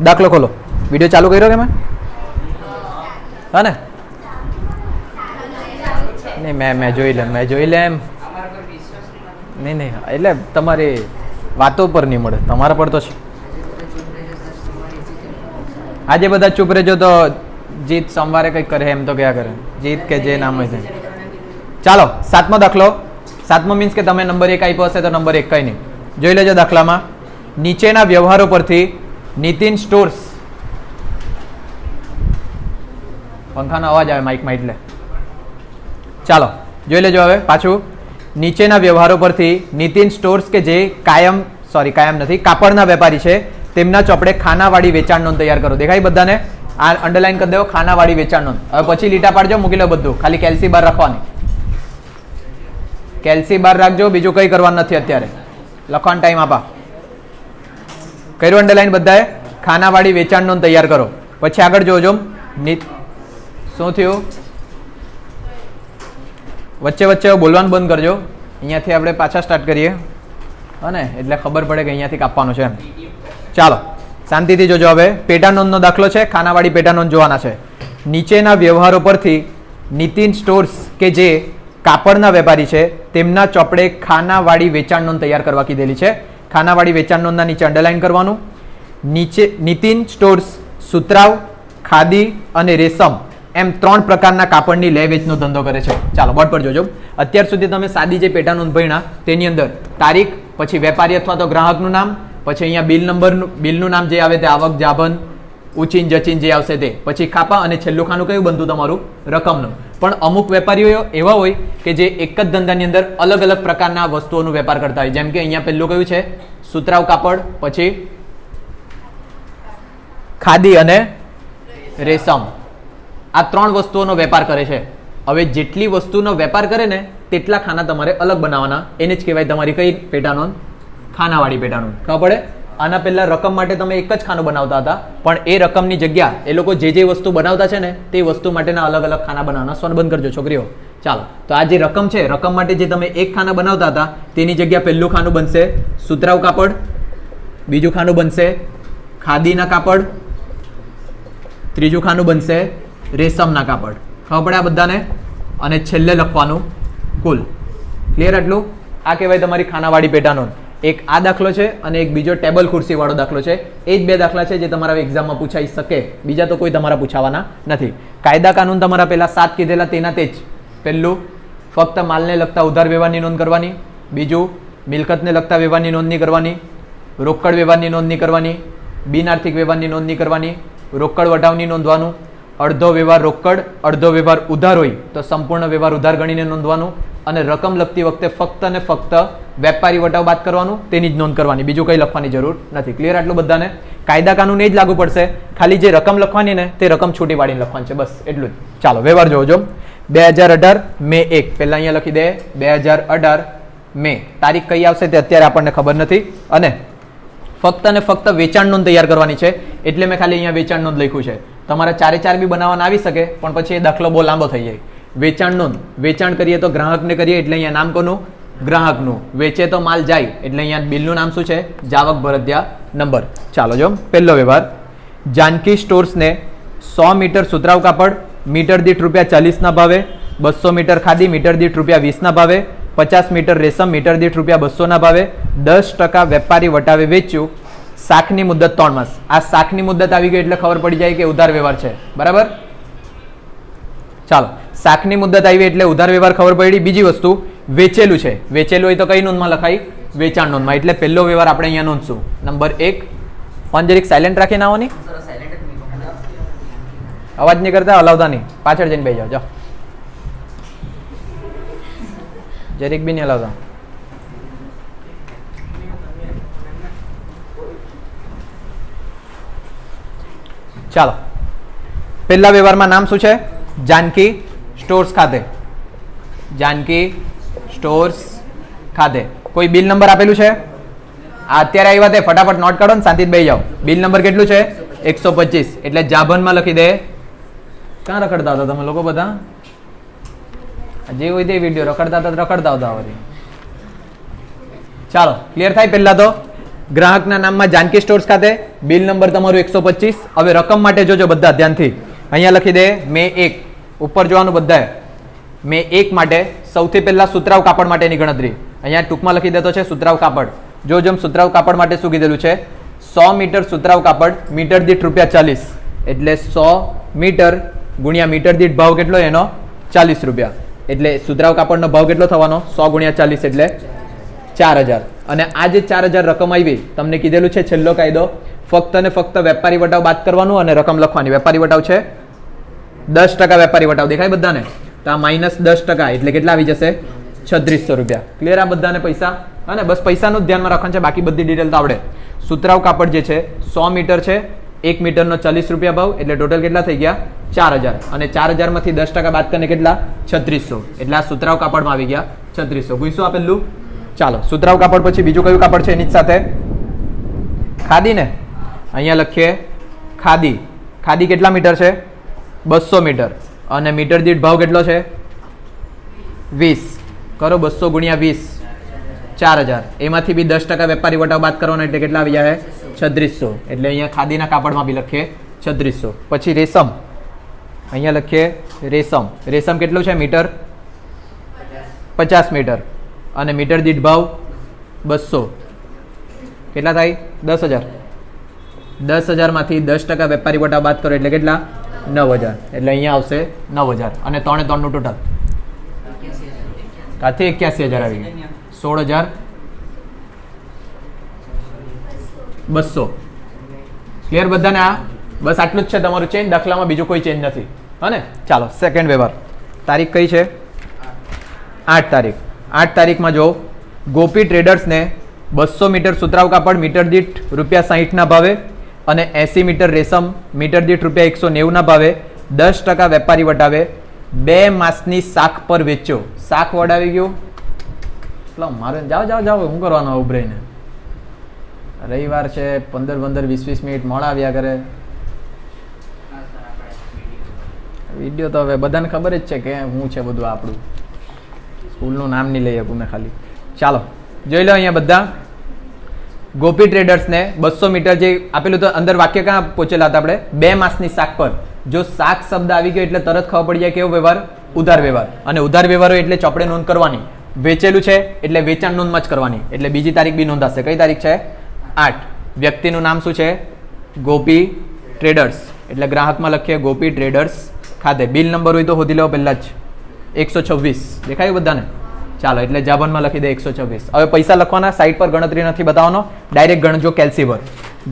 દાખલો ખોલો. વિડીયો ચાલુ કર્યો કે મેં? હા ને? નહીં મેં જોઈ લેમ. નહીં એટલે તમારી વાતો પર નહીં મળે, તમારા પર તો છે. આજે બધા ચૂપ રહેજો તો જીત સોમવારે કંઈક કરે એમ તો ક્યાં કરે જીત કે જે નામ હોય છે. ચાલો 7મો દાખલો. 7મો મીન્સ કે તમે નંબર 1 આપ્યો હશે તો નંબર 1 કઈ નહીં. જોઈ લેજો દાખલામાં. નીચેના વ્યવહારો પરથી નીતિન સ્ટોર્સ, પંખાનો અવાજ આવે માઇકમાં એટલે. ચાલો જોઈ લેજો હવે પાછું. નીચેના વ્યવહારો પરથી નીતિન સ્ટોર્સ કે જે કાયમ નથી, કાપડના વેપારી છે, તેમના ચોપડે ખાનાવાળી વેચાણ નોંધ તૈયાર કરો. દેખાય બધાને? આ અંડરલાઈન કરી દેવો, ખાનાવાળી વેચાણ નોંધ. હવે પછી લીટા પાડજો, મૂકી લો બધું, ખાલી કેલ્સી બાર રાખવાની. કેલ્સી બાર રાખજો, બીજું કંઈ કરવાનું નથી અત્યારે. લખવાનો ટાઈમ આપા. કર્યું અંડરલાઈન બધાએ? ખાનાવાળી વેચાણ નોંધ તૈયાર કરો. પછી આગળ જોજો. શું થયું? વચ્ચે બોલવાનું બંધ કરજો. અહીંયાથી આપણે પાછા સ્ટાર્ટ કરીએ અને એટલે ખબર પડે કે અહીંયાથી કાપવાનું છે એમ. ચાલો શાંતિથી જોજો. હવે પેટા નોંધનો દાખલો છે, ખાનાવાળી પેટા નોંધ જોવાના છે. નીચેના વ્યવહારો પરથી નીતિન સ્ટોર્સ કે જે કાપડના વેપારી છે, તેમના ચોપડે ખાનાવાળી વેચાણ નોંધ તૈયાર કરવા કીધેલી છે. ખાનાવાળી વેચાણ નોંધના નીચે અંડરલાઈન કરવાનું. નીચે નીતિન સ્ટોર્સ સુતરાવ, ખાદી અને રેશમ એમ 3 પ્રકારના કાપડની લે વેચનો ધંધો કરે છે. ચાલો બોર્ડ પર જોજો. અત્યાર સુધી તમે સાદી જે પેટા નોંધ ભણ્યા તેની અંદર તારીખ, પછી વેપારી અથવા તો ગ્રાહકનું નામ, પછી અહીંયા બિલનું નામ જે આવે તે આવક, જાભન, ઉચીન જચીન જે આવશે તે, પછી ખાપા અને છેલ્લું ખાનું કયું બનતું તમારું? રકમનું. પણ અમુક વેપારીઓ એવા હોય કે જે એક જ ધંધાની અંદર અલગ અલગ પ્રકારના વસ્તુઓનો વેપાર કરતા હોય. જેમ કે અહીંયા પહેલું કયું છે? સુતરાવ કાપડ, પછી ખાદી અને રેશમ. આ 3 વસ્તુઓનો વેપાર કરે છે. હવે જેટલી વસ્તુનો વેપાર કરે ને તેટલા ખાના તમારે અલગ બનાવવાના. એને જ કહેવાય તમારી કઈ પેટા નોંધ? ખાનાવાળી પેટા નોંધ. ખબર પડે? આના પહેલા રકમ માટે તમે એક જ ખાનું બનાવતા હતા, પણ એ રકમની જગ્યા એ લોકો જે વસ્તુ બનાવતા છે ને તે વસ્તુ માટેના અલગ અલગ ખાના બનાવવાના. સોન બંધ કરજો છોકરીઓ. ચાલો તો આ જે રકમ છે, રકમ માટે જે તમે એક ખાના બનાવતા હતા તેની જગ્યા પહેલું ખાનું બનશે સુતરાવ કાપડ, બીજું ખાનું બનશે ખાદીના કાપડ, ત્રીજું ખાનું બનશે રેશમના કાપડ. ખબર પડે આ બધાને? અને છેલ્લે લખવાનું કુલ. ક્લિયર આટલું? આ કહેવાય તમારી ખાનાવાળી પેટા નોંધ. એક આ દાખલો છે અને એક બીજો ટેબલ ખુરશી વાળો દાખલો છે. એ જ 2 દાખલા છે જે તમારા એક્ઝામમાં પૂછાઈ શકે. બીજા તો કોઈ તમારા પૂછાવાના નથી. કાયદા કાનૂન તમારા પહેલા 7 કીધેલા તેના તે જ. પહેલું ફક્ત માલને લગતા ઉધાર વ્યવહારની નોંધ કરવાની. બીજું મિલકતને લગતા વ્યવહારની નોંધ નહીં કરવાની. રોકડ વ્યવહારની નોંધ નહીં કરવાની. બિનઆર્થિક વ્યવહારની નોંધ નહીં કરવાની. રોકડ વટાવની નોંધવાનું. અડધો વ્યવહાર રોકડ, અડધો વ્યવહાર ઉધાર હોય તો સંપૂર્ણ વ્યવહાર ઉધાર ગણીને નોંધવાનું. અને રકમ લખતી વખતે ફક્ત ને ફક્ત વેપારી વટાવ બાદ કરવાનું, તેની જ નોંધ કરવાની. બીજું કંઈ લખવાની જરૂર નથી. ક્લિયર આટલું બધાને? કાયદા કાનૂન એ જ લાગુ પડશે, ખાલી જે રકમ લખવાની ને તે રકમ છૂટી પાડીને લખવાની છે, બસ એટલું જ. ચાલો વ્યવહાર જોજો. 2018 મે 1 પહેલા અહીંયા લખી દે 2018 મે. તારીખ કઈ આવશે તે અત્યારે આપણને ખબર નથી. અને ફક્ત ને ફક્ત વેચાણ નોંધ તૈયાર કરવાની છે, એટલે મેં ખાલી અહીંયા વેચાણ નોંધ લખ્યું છે. તમારે 4 બી બનાવવાના આવી શકે, પણ પછી એ દાખલો બહુ લાંબો થઈ જાય. વેચાણ નોંધ, વેચાણ કરીએ તો ગ્રાહકને કરીએ એટલે અહીંયા નામ કોનું? ગ્રાહકનું. વેચે તો માલ જાય એટલે અહીંયા બિલનું નામ શું છે? જાવક ભરતિયા નંબર. ચાલો જો પહેલો વ્યવહાર. જાનકી સ્ટોર્સને 100 મીટર સુતરાવ કાપડ મીટર દીઠ ₹40 ના ભાવે, 200 મીટર ખાદી મીટર દીઠ ₹20 ના ભાવે, 50 મીટર રેશમ મીટર દીઠ ₹200 ના ભાવે 10% વેપારી વટાવે વેચ્યું. શાખની મુદત 3 માસ. આ શાખની મુદત આવી ગઈ એટલે ખબર પડી જાય કે ઉધાર વ્યવહાર છે. બરાબર? ચાલો શાખની મુદત આવી એટલે ઉધાર વ્યવહાર ખબર પડી. બીજી વસ્તુ વેચેલું છે. વેચેલું હોય તો કઈ નોંધમાં લખાય? વેચાણ નોંધમાં. એટલે પહેલો વ્યવહાર આપણે અહીંયા નોંધશું. નંબર 1. ફોન જરીક સાયલેન્ટ રાખીને આવવાની. અવાજ નહીં કરતા, હલાવતા નહીં. પાછળ જઈને બેસી જાઓ. જરીક બી નહીં હલાવતા. ચાલો પહેલા વ્યવહારમાં નામ શું છે? જાનકી સ્ટોર્સ ખાતે. જાનકી સ્ટોર્સ ખાતે. કોઈ બિલ નંબર આપેલું છે? આ અત્યારે આવ્યા તે ફટાફટ નોટ કાઢો ને શાંતિથી બેસી જાઓ. બિલ નંબર કેટલું છે? 125. એટલે જાભનમાં લખી દે. ક્યાં રખડતા હતા તમે લોકો બધા? જે હોય તે વિડીયો રખડતા હતા. ચાલો ક્લિયર થાય. પહેલા તો ગ્રાહકના નામમાં જાનકી સ્ટોર્સ ખાતે બિલ નંબર તમારું 125. હવે રકમ માટે જોજો બધા ધ્યાનથી. અહીંયા લખી દે મે 1, ઉપર જોવાનું બધાએ. મે 1 માટે સૌથી પહેલા સુતરાઉ કાપડ માટેની ગણતરી અહીંયા ટૂંકમાં લખી દેતો છે. સુતરાઉ કાપડ જો જેમ સુતરાઉ કાપડ માટે શું કીધેલું છે, 100 મીટર સુતરાઉ કાપડ મીટર દીઠ ₹40, એટલે 100 મીટર ગુણ્યા મીટર દીઠ ભાવ કેટલો એનો ₹40. એટલે સુતરાઉ કાપડનો ભાવ કેટલો થવાનો 100 ગુણ્યા 40 એટલે 4000. અને આ જે 4000 રકમ આવી તમને કીધેલું છે છેલ્લો કાયદો, ફક્ત અને ફક્ત વેપારી વટાવ બાદ કરવાનું અને રકમ લખવાની. વેપારી વટાવ છે 10% વેપારી વટાવ દેખાય બધાને, તો આ -10% એટલે કેટલા આવી જશે ₹3600. ક્લિયર આ બધાને પૈસા? અને બસ પૈસાનું જ ધ્યાનમાં રાખવાનું છે, બાકી બધી ડિટેલ તો આવડે. સુતરાઉ કાપડ જે છે 100 મીટર છે, 1 મીટરનો ₹40 ભાવ એટલે ટોટલ કેટલા થઈ ગયા 4000. અને 4000 માંથી 10% બાદ કરીને કેટલા 3600. એટલે આ સુતરાઉ કાપડમાં આવી ગયા 3600. ભૂસું આ પેલું. ચાલો સુતરાઉ કાપડ પછી બીજું કયું કાપડ છે એની જ સાથે ખાદી ને. અહીંયા લખીએ ખાદી. ખાદી કેટલા મીટર છે 200 મીટર અને મીટર દીઠ ભાવ કેટલો છે 20. કરો 200 ગુણ્યા 20 4000. એમાંથી બી 10% વેપારી વટાવ બાદ કરવાનો એટલે કેટલા આવી જાય 3600. એટલે અહીંયા ખાદીના કાપડમાં બી લખીએ 3600. પછી રેશમ. અહીંયા લખીએ રેશમ. રેશમ કેટલું છે મીટર 50 મીટર અને મીટર દીઠ ભાવ 200. કેટલા થાય 10000. 10000 માંથી 10% વેપારી વટાવ બાદ કરો એટલે કેટલા 9000. એટલે અહીંયા આવશે 9000 અને 3 નું ટોટલ કાથી 81000 આવી ગયું 16200. ક્લિયર બધાને? આ બસ આટલું જ છે તમારું ચેન્જ. દાખલામાં બીજું કોઈ ચેન્જ નથી. હા ને? ચાલો સેકન્ડ વ્યવહાર. તારીખ કઈ છે 8 તારીખ. 8 તારીખમાં જો ગોપી ટ્રેડર્સને 200 મીટર સુતરાઉ કાપડ મીટર દીઠ ₹60 ભાવે અને 80 મીટર રેશમ મીટર દીઠ ₹190 ભાવે 10% વેપારી વટાવે 2 માસની શાક પર વેચ્યો. શાક વડાવી ગયું મારે જાઓ જાઓ જાઓ શું કરવાનું ઉભરાઈને? રવિવાર છે 15-20 મિનિટ મોડા આવ્યા કરે. વિડીયો તો હવે બધાને ખબર જ છે કે હું છે બધું. આપણું સ્કૂલનું નામ નહીં લઈ શકું મેં ખાલી. ચાલો જોઈ લો અહીંયા બધા. ગોપી ટ્રેડર્સને 200 મીટર જે આપેલું તો અંદર વાક્ય ક્યાં પહોંચેલા હતા આપણે 2 માસની શાક પર. જો શાક શબ્દ આવી ગયો એટલે તરત ખબર પડી જાય કેવો વ્યવહાર ઉધાર વ્યવહાર. અને ઉધાર વ્યવહારો એટલે ચોપડે નોંધ કરવાની. વેચેલું છે એટલે વેચાણ નોંધમાં જ કરવાની. એટલે બીજી તારીખ બી નોંધાશે. કઈ તારીખ છે 8. વ્યક્તિનું નામ શું છે ગોપી ટ્રેડર્સ. એટલે ગ્રાહકમાં લખીએ ગોપી ટ્રેડર્સ ખાતે. બિલ નંબર હોય તો શોધી લો પહેલા જ 126. દેખાયું બધાને? ચાલો એટલે જાબાનમાં લખી દે 126. હવે પૈસા લખવાના, સાઈડ પર ગણતરી નથી બતાવવાનો, ડાયરેક્ટ ગણજો કેલ્સીવર.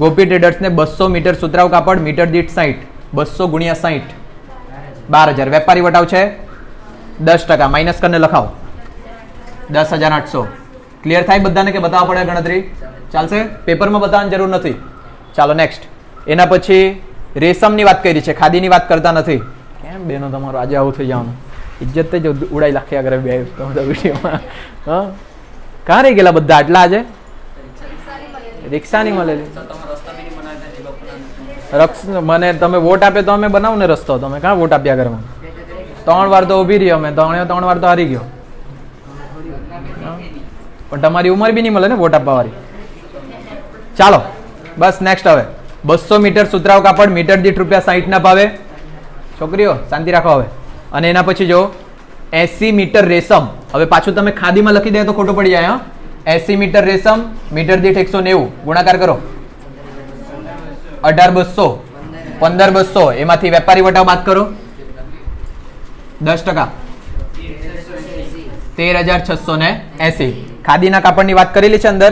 ગોપી ટ્રેડર્સને 200 મીટર સુતરાઉ કાપડ મીટર દીઠ 60. 200 ગુણ્યા 60 12000. વેપારી વટાવ છે 10%. માઇનસ કરીને લખાવો 10800. ક્લિયર થાય બધાને કે બતાવવા પડે ગણતરી? ચાલશે? પેપરમાં બતાવવાની જરૂર નથી. ચાલો નેક્સ્ટ. એના પછી રેશમની વાત કરી છે, ખાદીની વાત કરતા નથી. કેમ બેનો તમારું આજે આવું થઈ જવાનું? ઇજ્જત જ ઉડાઈ નાખ્યા કરે બે વિડીયોમાં. હા કાં રહી ગયેલા બધા આટલા આજે? રિક્ષા નહીં મળેલી. મને તમે વોટ આપે તો અમે બનાવું ને રસ્તો. તમે કાં વોટ આપ્યા ઘરમાં? 3 વાર તો ઊભી રહી અમે, 3 વાર તો હારી ગયો. પણ તમારી ઉંમર બી નહીં મળે ને વોટ આપવા વાળી. ચાલો બસ નેક્સ્ટ. હવે 200 મીટર સુતરાઉ કાપડ મીટર દીઠ ₹60 ભાવે. છોકરીઓ શાંતિ રાખો હવે. અને એના પછી જો 80 મીટર રેશમ. હવે પાછું તમે ખાદીમાં લખી દે તો ખોટું પડી જાય. 80 મીટર રેશમ મીટર દીઠ 190. ગુણાકાર કરો 18200 15200. એમાંથી વેપારી વટાવ બાદ કરો 10%. 13680. ખાદીના કાપડની વાત કરેલી છે અંદર?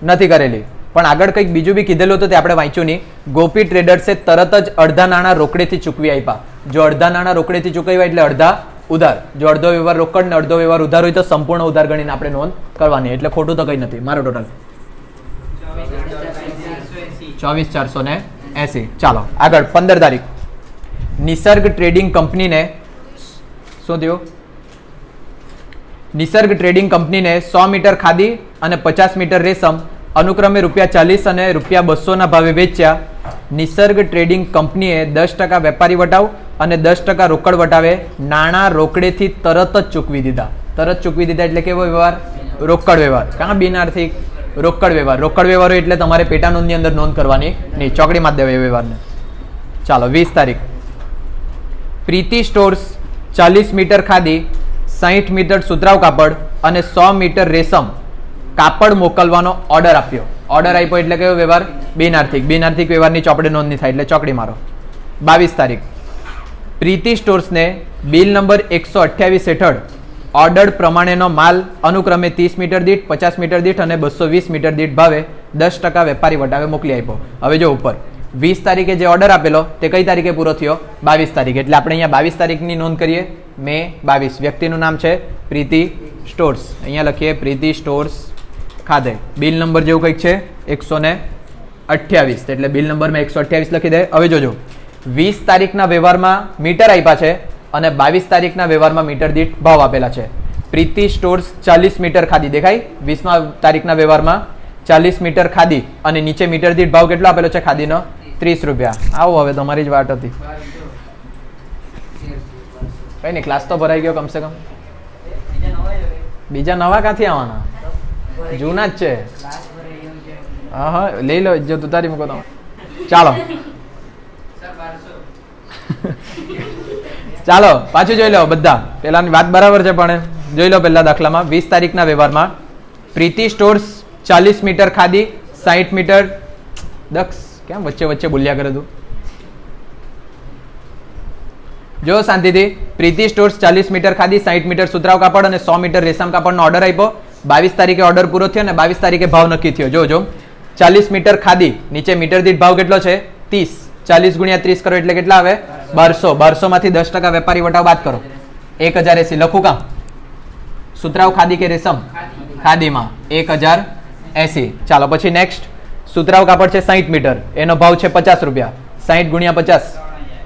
નથી કરેલી. પણ આગળ કંઈક બીજું બી કીધેલું હતું તે આપણે વાંચ્યું નહીં. ગોપી ટ્રેડર્સે તરત જ અડધા નાણાં રોકડેથી ચૂકવી આપ્યા. જો અડધા નાણાં રોકડેથી ચૂકવ્યા એટલે અડધા ઉધાર. જો અડધો વ્યવહાર રોકડ ને અડધો વ્યવહાર ઉધાર હોય તો સંપૂર્ણ ઉધાર ગણીને આપણે નોંધ કરવાની. એટલે ખોટું તો કંઈ નથી. મારો ટોટલ 24480. ચાલો આગળ 15 તારીખ. નિસર્ગ ટ્રેડિંગ કંપનીને શું થયું? નિસર્ગ ટ્રેડિંગ કંપનીને 100 મીટર ખાદી અને 50 મીટર રેશમ અનુક્રમે ₹40 અને ₹200 ભાવે વેચ્યા. નિસર્ગ ટ્રેડિંગ કંપનીએ 10% વેપારી વટાવ અને 10% રોકડ વટાવે નાણાં રોકડેથી તરત જ ચૂકવી દીધા. તરત ચૂકવી દીધા એટલે કેવો વ્યવહાર? રોકડ વ્યવહાર. કાં બિનઆર્થિક? રોકડ વ્યવહારો એટલે તમારે પેટા નોંધની અંદર નોંધ કરવાની નહીં, ચોકડીમાં જ દેવાય એ વ્યવહારને. ચાલો 20 તારીખ, પ્રીતિ સ્ટોર્સ 40 મીટર ખાદી, 60 મીટર સુતરાઉ કાપડ અને 100 મીટર રેશમ કાપડ મોકલવાનો ઓર્ડર આપ્યો. ઓર્ડર આપ્યો એટલે કયો વ્યવહાર? બિનઆર્થિક વ્યવહારની ચોપડે નોંધ નહીં થાય એટલે ચોકડી મારો. 22 તારીખ, પ્રીતિ સ્ટોર્સને બિલ નંબર 128 હેઠળ ઓર્ડર પ્રમાણેનો માલ અનુક્રમે 30 મીટર દીઠ, 50 મીટર દીઠ અને 220 મીટર દીઠ ભાવે 10% વેપારી વટાવે મોકલી આપ્યો. હવે જો ઉપર 20 તારીખે જે ઓર્ડર આપેલો તે કઈ તારીખે પૂરો થયો? 22 તારીખે. એટલે આપણે અહીંયા 22 તારીખની નોંધ કરીએ. મે 22. વ્યક્તિનું નામ છે પ્રીતિ સ્ટોર્સ. અહીંયા લખીએ પ્રીતિ સ્ટોર્સ ખાધે. બિલ નંબર જેવું કંઈક છે 128, એટલે બિલ નંબરમાં 128 લખી દે. હવે જોજો 20 તારીખના વ્યવહારમાં મીટર આપ્યા છે અને 22 તારીખના વ્યવહારમાં મીટર દીઠ ભાવ આપેલા છે. પ્રીતિ સ્ટોર્સ 40 મીટર ખાદી દેખાય 20 તારીખના વ્યવહારમાં 40 મીટર ખાદી અને નીચે મીટર દીઠ ભાવ કેટલો આપેલો છે ખાદીનો? 30 રૂપિયા. આવો હવે તમારી જ વાટ હતી. કઈ નહીં, ક્લાસ તો ભરાઈ ગયો કમસે કમ. બીજા નવા ક્યાંથી આવવાના? જૂના જ છે. હા હા લઈ લો, જો ઉતારી મૂકો તમે. ચાલો ચાલો પાછું જોઈ લો બધા. પેલાની વાત બરાબર છે પણ જોઈ લો. પહેલા દાખલામાં 20 તારીખના વ્યવહારમાં પ્રીતિ સ્ટોર્સ 40 મીટર ખાદી, 60 મીટર દક્ષ કેમ વચ્ચે બોલ્યા કરે તું? જો શાંતિથી. પ્રીતિ સ્ટોર્સ 40 મીટર ખાદી, 60 મીટર સુતરાઉ કાપડ અને 100 મીટર રેશમ કાપડનો ઓર્ડર આપ્યો. 22 તારીખે ઓર્ડર પૂરો થયો અને 22 તારીખે ભાવ નક્કી થયો. જો 40 મીટર ખાદી, નીચે મીટર દીઠ ભાવ કેટલો છે? 30. 40 ગુણ્યા 30 કરો એટલે કેટલા આવે? 1200. 1200 માંથી 10% વેપારી વટાવ બાદ કરો. 1080 લખું કાં? સુતરાઉ ખાદી કે રેશમ? ખાદીમાં 1080. ચાલો પછી નેક્સ્ટ. સુતરાઉ કાપડ છે 60 મીટર, એનો ભાવ છે 50 રૂપિયા. 60 ગુણ્યા 50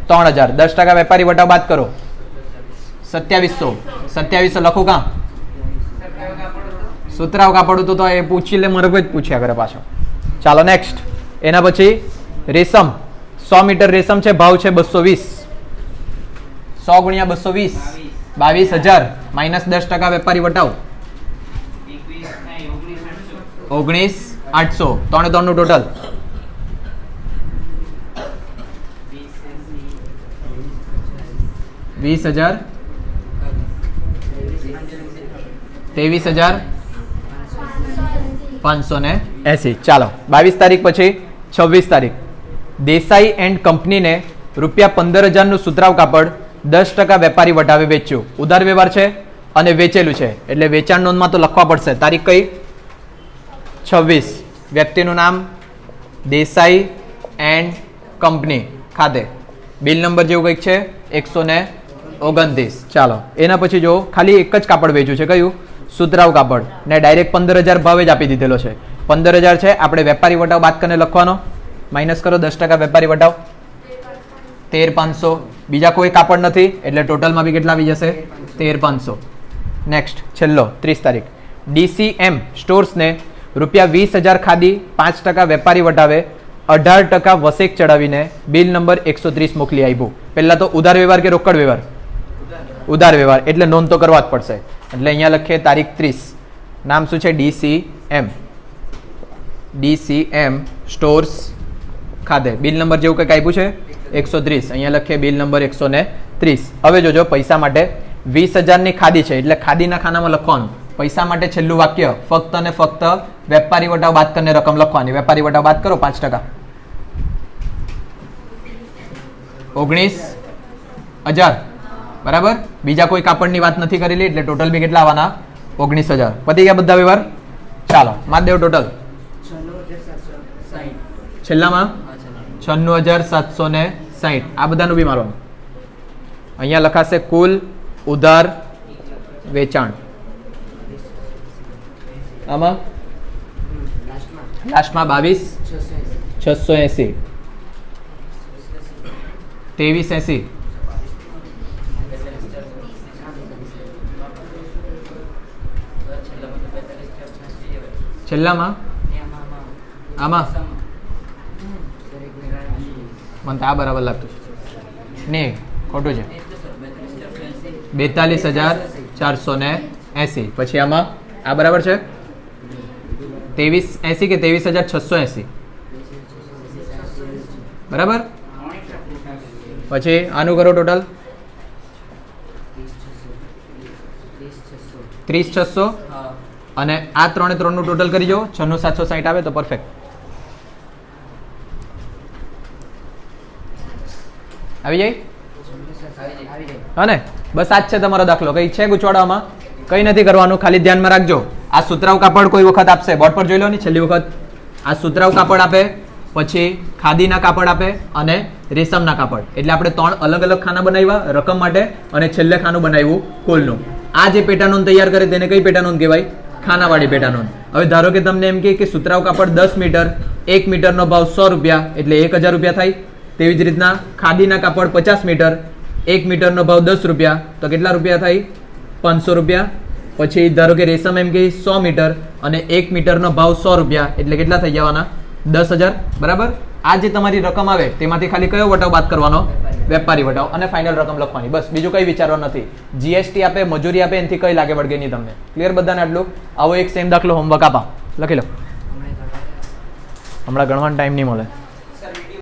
3000. 10% વેપારી વટાવ બાદ કરો. 2700. 2700 લખું કાં? સુતરાઉ કાપડ હતું તો એ પૂછી લે, મરગ જ પૂછ્યા કરે પાછો. ચાલો નેક્સ્ટ. એના પછી રેશમ 100 મીટર રેશમ છે, ભાવ છે 220. 100 ગુણ્યા 220 22000 માઇનસ 10% વેપારી વટાવ 19800. 3 નું ટોટલ 20000 23,580. ચાલો 22 તારીખ પછી 26 તારીખ, દેસાઈ એન્ડ કંપનીને ₹15,000 નું સુતરાઉ કાપડ 10% વેપારી વટાવે વેચ્યું. ઉધાર વ્યવહાર છે અને વેચેલું છે એટલે વેચાણ નોંધમાં તો લખવા પડશે. તારીખ કઈ? 26. વ્યક્તિનું નામ દેસાઈ એન્ડ કંપની ખાતે. બિલ નંબર જેવું કંઈક છે 129. ચાલો એના પછી જો ખાલી એક જ કાપડ વેચ્યું છે, કયું? સુતરાઉ કાપડ, ને ડાયરેક્ટ 15,000 ભાવે જ આપી દીધેલો છે. 15,000 છે, આપણે વેપારી વટાવ બાદ કરીને લખવાનો. માઇનસ કરો 10% વેપારી વટાવ 13,500. બીજા કોઈ કાપડ નથી એટલે ટોટલમાં બી કેટલા આવી જશે? 13,500. નેક્સ્ટ છેલ્લો 30 તારીખ, DCM સ્ટોર્સને ₹20,000 ખાદી, 5% વેપારી વટાવે 18% વસેક ચડાવીને બિલ નંબર 130 મોકલી આપ્યું. પહેલા તો ઉધાર વ્યવહાર કે રોકડ વ્યવહાર? ઉધાર વ્યવહાર એટલે નોંધ તો કરવા જ પડશે. એટલે અહીંયા લખીએ તારીખ 30. નામ શું છે? DCM સ્ટોર્સ ખાધે. બિલ નંબર જેવું કંઈક આપ્યું છે 130. અહીંયા લખીએ બિલ નંબર 130. હવે જોજો પૈસા માટે 20,000 ની ખાદી છે એટલે ખાદીના ખાનામાં લખવાનું. પૈસા માટે છેલ્લું વાક્ય ફક્ત અને ફક્ત વેપારી વટાવ બાદ કરીને રકમ લખવાની. વેપારી વટાવ બાદ કરો 5%. 19,000 બરાબર. બીજા કોઈ કાપડની વાત નથી કરેલી એટલે ટોટલ બી કેટલા આવવાના? 19,000. પતી ગયા બધા વ્યવહાર. ચાલો માર દેવ ટોટલ છેલ્લામાં 96,760. આ બધાનું બી મારવાનું. અહીંયા લખાશે કુલ ઉધાર વેચાણ. આમાં લાસ્ટમાં 22,680 23,80 છેલ્લામાં આમાં મને તો આ બરાબર લાગતું નહીં, ખોટું છે. 42,480. પછી આમાં આ બરાબર છે 2380 કે 23,680 બરાબર. પછી આનું કરો ટોટલ 30,600 અને આ 3 નું ટોટલ કરી જો 96,760 આવે તો પરફેક્ટ આવી જાય. હા ને, બસ આ જ છે તમારો દાખલો. કઈ છે ગૂંચવાડવામાં? કઈ નથી કરવાનું, ખાલી ધ્યાનમાં રાખજો. આ સુતરાઉ કાપડ કોઈ વખત આપશે, બોર્ડ પર જોઈ લો ને છેલ્લી વખત. આ સુતરાઉ કાપડ આપે, પછી ખાદીના કાપડ આપે અને રેશમના કાપડ. એટલે આપણે 3 અલગ અલગ ખાના બનાવ્યા રકમ માટે અને છેલ્લે ખાનું બનાવ્યું કુલનું. આ જે પેટા નોંધ તૈયાર કરે તેને કઈ પેટા નોંધ કહેવાય? ખાનાવાળી પેટા નોંધ. હવે ધારો કે તમને એમ કે સુતરાઉ કાપડ 10 મીટર, 1 મીટરનો ભાવ 100 રૂપિયા એટલે 1000 રૂપિયા થાય. તેવી જ રીતના ખાદીના કાપડ 50 મીટર, 1 મીટરનો ભાવ 10 રૂપિયા તો કેટલા રૂપિયા થાય? 500 રૂપિયા. પછી ધારો કે રેશમ એમ કે 100 મીટર અને 1 મીટરનો ભાવ 100 રૂપિયા એટલે કેટલા થઈ જવાના? 10,000. બરાબર. આ જે તમારી રકમ આવે તેમાંથી ખાલી કયો વટાવ બાદ કરવાનો? વેપારી વટાવ. અને ફાઇનલ રકમ લખવાની. બસ બીજું કંઈ વિચારવાનું નથી. જીએસટી આપે, મજૂરી આપે, એનાથી કઈ લાગે વળગે નહીં તમને. ક્લિયર બધાને આટલું? આવો એક સેમ દાખલો હોમવર્ક આપા લખી લો. હમણાં ગણવાનો ટાઈમ નહીં મળે.